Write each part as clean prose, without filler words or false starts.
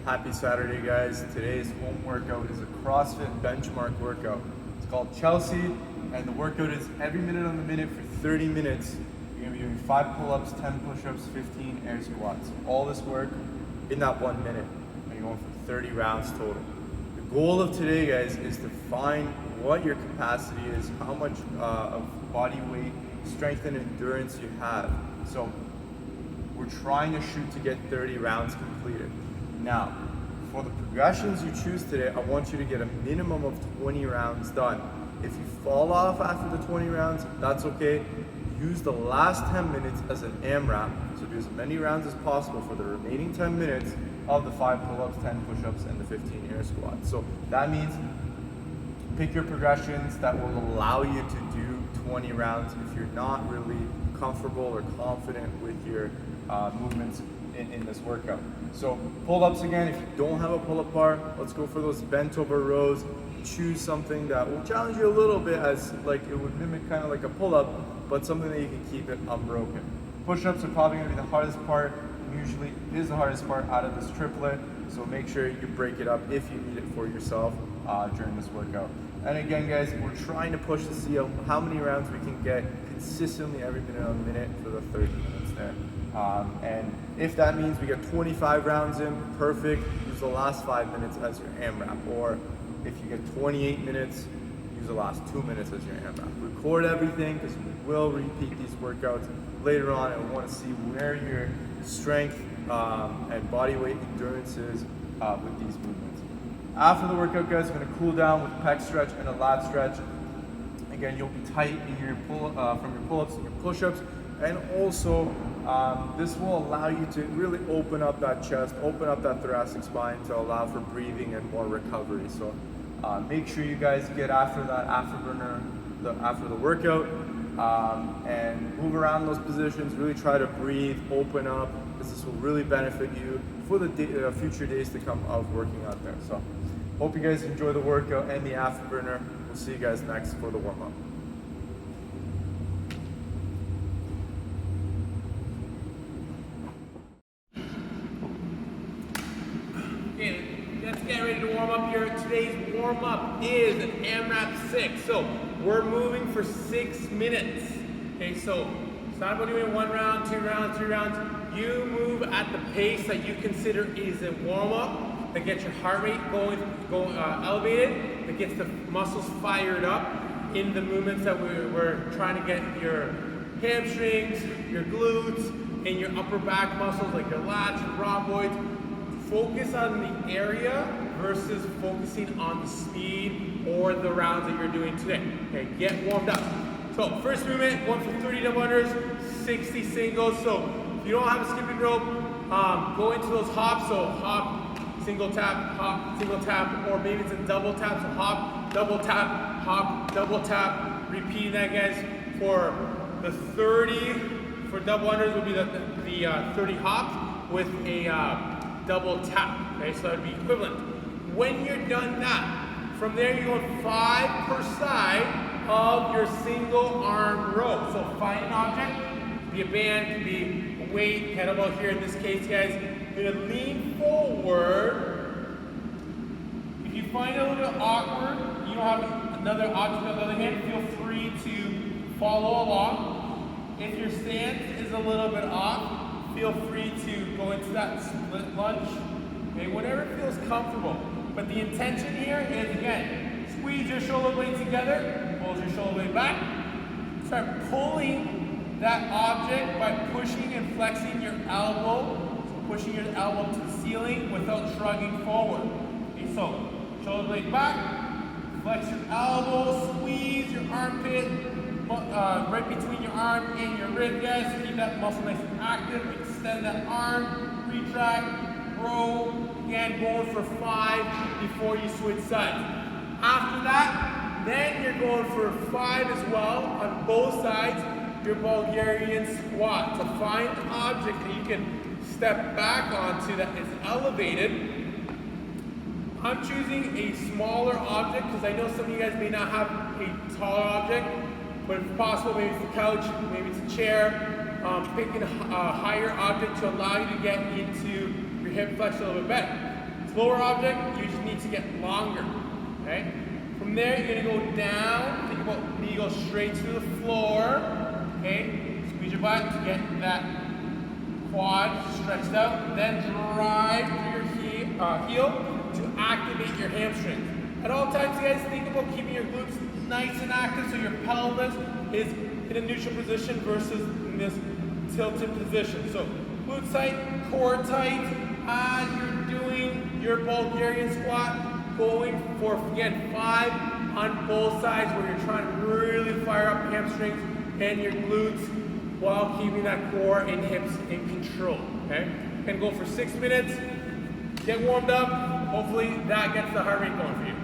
Happy Saturday, guys. Today's home workout is a CrossFit benchmark workout. It's called Chelsea, and the workout is every minute on the minute for 30 minutes. You're gonna be doing 5 pull-ups, 10 push-ups, 15 air squats. All this work in that 1 minute, and you're going for 30 rounds total. The goal of today, guys, is to find what your capacity is, how much of body weight, strength, and endurance you have. So we're trying to shoot to get 30 rounds completed. Now, for the progressions you choose today, I want you to get a minimum of 20 rounds done. If you fall off after the 20 rounds, that's okay. Use the last 10 minutes as an AMRAP, so do as many rounds as possible for the remaining 10 minutes of the 5 pull-ups, 10 push-ups, and the 15 air squats. So that means pick your progressions that will allow you to do 20 rounds if you're not really comfortable or confident with your movements in this workout. So pull-ups again, if you don't have a pull-up bar, let's go for those bent over rows. Choose something that will challenge you a little bit, as like it would mimic kind of like a pull-up, but something that you can keep it unbroken. Push-ups are probably going to be the hardest part. Usually is the hardest part out of this triplet, so make sure you break it up if you need it for yourself during this workout. And again, guys, we're trying to push to see how many rounds we can get consistently every minute on the minute for the 30 minutes there. And if that means we get 25 rounds in, perfect. Use the last 5 minutes as your AMRAP. Or if you get 28 minutes, use the last 2 minutes as your AMRAP. Record everything, because we will repeat these workouts later on, and we want to see where your strength and body weight endurance is with these movements. After the workout, guys, we're going to cool down with Pec Stretch and a Lat Stretch. Again, you'll be tight in your from your pull-ups and your push-ups, and also this will allow you to really open up that chest, open up that thoracic spine to allow for breathing and more recovery. So make sure you guys get after that afterburner after the workout and move around those positions. Really try to breathe, open up, because this will really benefit you for the future days to come of working out there. So hope you guys enjoy the workout and the afterburner. We'll see you guys next for the warm-up. Okay, let's get ready to warm up here. Today's warm-up is an AMRAP 6. So we're moving for 6 minutes. Okay, so it's not about doing 1 round, 2 rounds, 3 rounds. You move at the pace that you consider is a warm-up, that gets your heart rate going elevated, that gets the muscles fired up in the movements that we're trying to get your hamstrings, your glutes, and your upper back muscles like your lats, your rhomboids. Focus on the area versus focusing on the speed or the rounds that you're doing today. Okay, get warmed up. So first movement, going for 30 double unders, 60 singles. So if you don't have a skipping rope, go into those hops. So hop, single tap, or maybe it's a double tap. So hop, double tap. Repeating that, guys. For the 30 for double unders would be the 30 hops with a double tap. Okay, so that would be equivalent. When you're done that, from there you're going 5 per side of your single arm row. So find an object, could be a band, could be a weight, kettlebell here in this case, guys. You're gonna lean forward. If you find it a little bit awkward, you don't have another object on the other hand, feel free to follow along. If your stance is a little bit off, feel free to go into that split lunge. Okay, whatever feels comfortable. But the intention here is, again, squeeze your shoulder blades together, pull your shoulder blade back, start pulling that object by pushing and flexing your elbow, so pushing your elbow to the ceiling without shrugging forward. Okay, so shoulder blade back, flex your elbow, squeeze your armpit, right between your arm and your rib, guys. Keep that muscle nice and active, extend that arm, retract, row. Again, going for 5 before you switch sides. After that, then you're going for 5 as well on both sides, your Bulgarian squat. To find an object that you can step back onto that is elevated. I'm choosing a smaller object because I know some of you guys may not have a taller object, but if possible, maybe it's the couch, maybe it's a chair. Picking a higher object to allow you to get into your hip flexion a little bit better. slower object, you just need to get longer, okay? From there, you're gonna go down, think about, you need to go straight to the floor, okay? Squeeze your butt to get that quad stretched out, then drive through your heel to activate your hamstrings. At all times, guys, think about keeping your glutes nice and active so your pelvis is in a neutral position versus in this tilted position. So glutes tight, core tight, as you're doing your Bulgarian squat, going for, again, 5 on both sides where you're trying to really fire up hamstrings and your glutes while keeping that core and hips in control, okay? Gonna go for 6 minutes, get warmed up, hopefully that gets the heart rate going for you.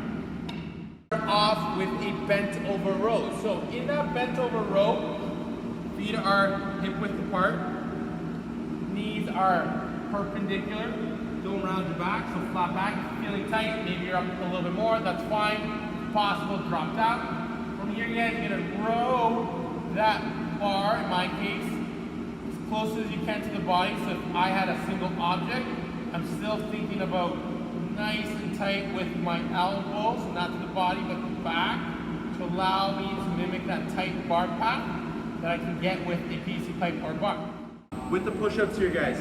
Start off with a bent over row. So in that bent over row, feet are hip width apart, knees are perpendicular, don't round your back, so flat back, feeling tight, maybe you're up a little bit more, that's fine. If possible, drop down. From here, guys, you're gonna row that bar, in my case, as close as you can to the body. So if I had a single object, I'm still thinking about nice and tight with my elbows, not to the body, but the back, to allow me to mimic that tight bar path that I can get with a PC pipe or bar. With the push-ups here, guys,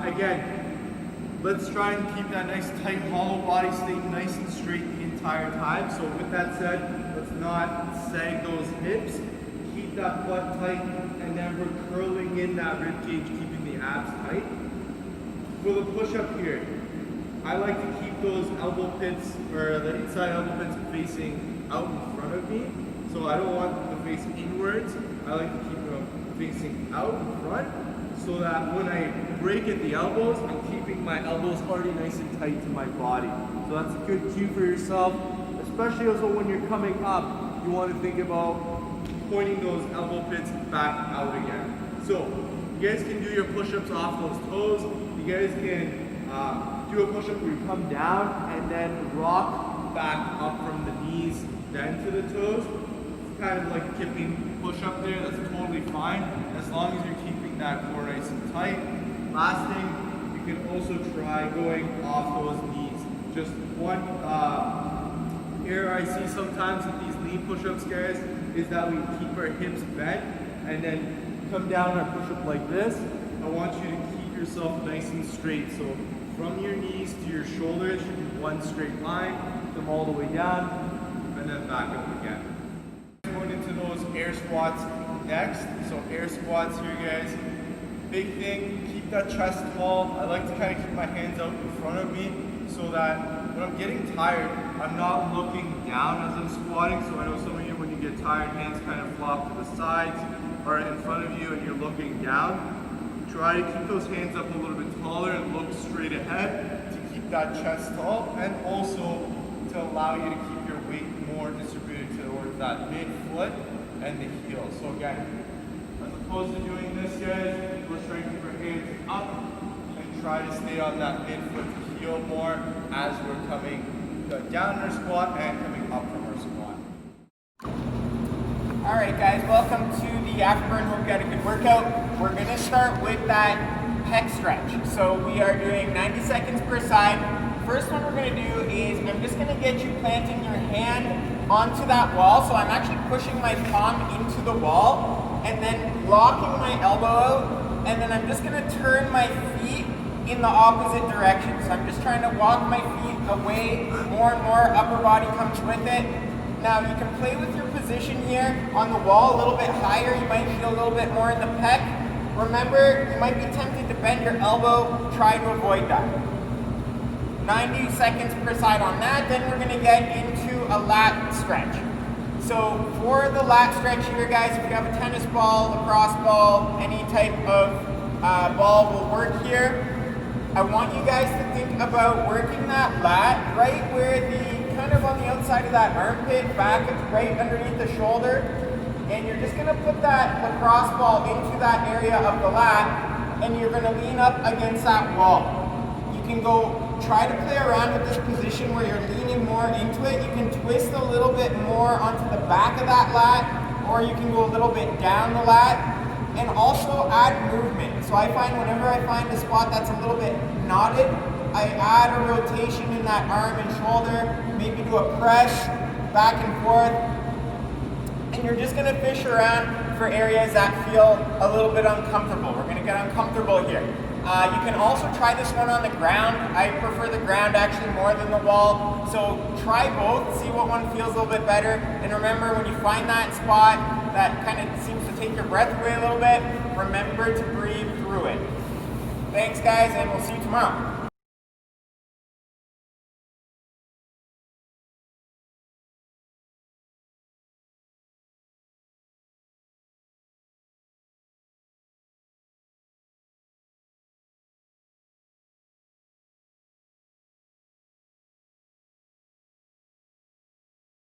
again, let's try and keep that nice tight hollow body, stay nice and straight the entire time. So with that said, let's not sag those hips, keep that butt tight, and then we're curling in that rib cage, keeping the abs tight. For the push-up here, I like to keep those elbow pits, or the inside elbow pits facing out in front of me. So I don't want them to face inwards. I like to keep them facing out in front, so that when I break at the elbows, I'm keeping my elbows already nice and tight to my body. So that's a good cue for yourself, especially also when you're coming up, you want to think about pointing those elbow pits back out again. So you guys can do your push-ups off those toes. You guys can do a push-up where you come down and then rock back up from the knees, then to the toes. It's kind of like a kipping push-up there. That's totally fine, as long as you're keeping that core nice and tight. Last thing, you can also try going off those knees. Just one error I see sometimes with these knee push-ups, guys, is that we keep our hips bent and then come down and push up like this. I want you to keep yourself nice and straight. So from your knees to your shoulders should be one straight line, come all the way down, and then back up again. Going into those air squats next. So air squats here, guys. Big thing, keep that chest tall. I like to kind of keep my hands out in front of me so that when I'm getting tired, I'm not looking down as I'm squatting. So I know some of you, when you get tired, hands kind of flop to the sides or in front of you and you're looking down. Try to keep those hands up a little bit taller and look straight ahead to keep that chest tall, and also to allow you to keep your weight more distributed towards that mid-foot and the heel. So again, as opposed to doing this, guys, let's try to keep our hands up and try to stay on that mid-foot to heel more as we're coming down in our squat and coming up from our squat. All right, guys, welcome to the Afterburn. Hope you had a good workout. We're gonna start with that pec stretch. So we are doing 90 seconds per side. First one we're gonna do is I'm just gonna get you planting your hand onto that wall. So I'm actually pushing my palm into the wall and then locking my elbow out. And then I'm just gonna turn my feet in the opposite direction. So I'm just trying to walk my feet away more and more. Upper body comes with it. Now you can play with your position here on the wall a little bit higher. You might feel a little bit more in the pec. Remember, you might be tempted to bend your elbow. Try to avoid that. 90 seconds per side on that. Then we're gonna get into a lat stretch. So for the lat stretch here, guys, if you have a tennis ball, lacrosse ball, any type of ball will work here. I want you guys to think about working that lat right where the kind of on the outside of that armpit, back right underneath the shoulder, and you're just gonna put that lacrosse ball into that area of the lat, and you're gonna lean up against that wall. You can go try to play around with this position where you're leaning more into it. You can twist a little bit more onto the back of that lat, or you can go a little bit down the lat, and also add movement. So I find whenever I find a spot that's a little bit knotted, I add a rotation in that arm and shoulder, maybe do a press back and forth. And you're just gonna fish around for areas that feel a little bit uncomfortable. We're gonna get uncomfortable here. You can also try this one on the ground. I prefer the ground actually more than the wall. So try both, see what one feels a little bit better. And remember, when you find that spot that kind of seems to take your breath away a little bit, remember to breathe through it. Thanks guys, and we'll see you tomorrow.